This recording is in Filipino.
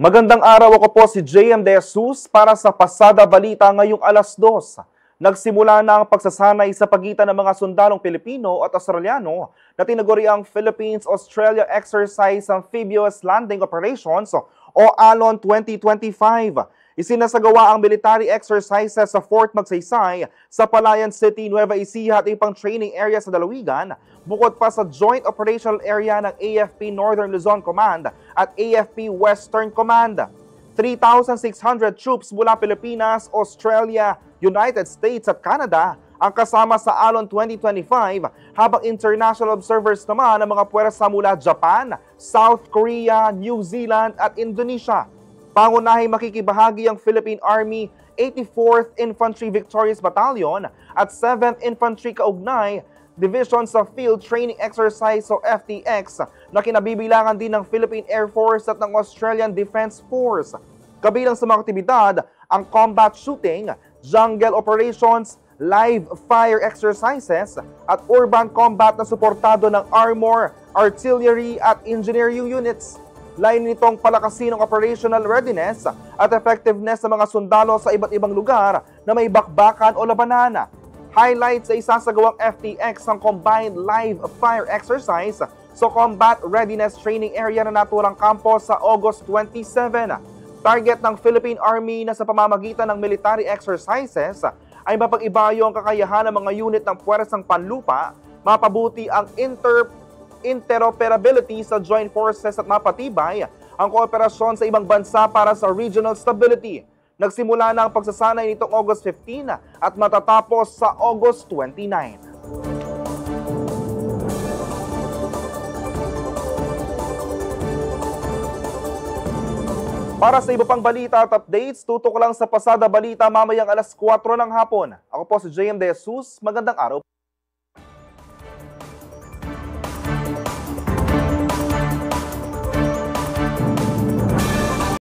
Magandang araw, ako po si JM De Jesus para sa Pasada Balita ngayong alas 2. Nagsimula na ang pagsasanay sa pagitan ng mga sundalong Pilipino at Australiano na tinaguriang Philippines-Australia Exercise Amphibious Landing Operations o ALON 2025. Isinasagawa ang military exercises sa Fort Magsaysay sa Palayan City, Nueva Ecija at ibang training area sa Dalawigan, bukod pa sa Joint Operational Area ng AFP Northern Luzon Command at AFP Western Command. 3,600 troops mula Pilipinas, Australia, United States at Canada ang kasama sa ALON 2025, habang international observers naman ang mga puwersa mula Japan, South Korea, New Zealand at Indonesia. Pangunahing makikibahagi ang Philippine Army 84th Infantry Victorious Battalion at 7th Infantry Kaugnay Division sa Field Training Exercise o FTX na kinabibilangan din ng Philippine Air Force at ng Australian Defense Force. Kabilang sa mga aktibidad ang combat shooting, jungle operations, live fire exercises at urban combat na suportado ng armor, artillery at engineering units. Layunin nitong palakasin ang operational readiness at effectiveness ng mga sundalo sa iba't ibang lugar na may bakbakan o labanan. Highlight sa isasagawang FTX ang Combined Live Fire Exercise sa Combat Readiness Training Area na naturang kampo sa August 27. Target ng Philippine Army na sa pamamagitan ng military exercises ay mapag-ibayo ang kakayahan ng mga unit ng puwersang panlupa, mapabuti ang interoperability sa joint forces at mapatibay ang kooperasyon sa ibang bansa para sa regional stability. Nagsimula na ang pagsasanay nitong August 15 at matatapos sa August 29. Para sa iba pang balita at updates, tutok lang sa Pasada Balita mamayang alas 4 ng hapon. Ako po si JM De Jesus. Magandang araw.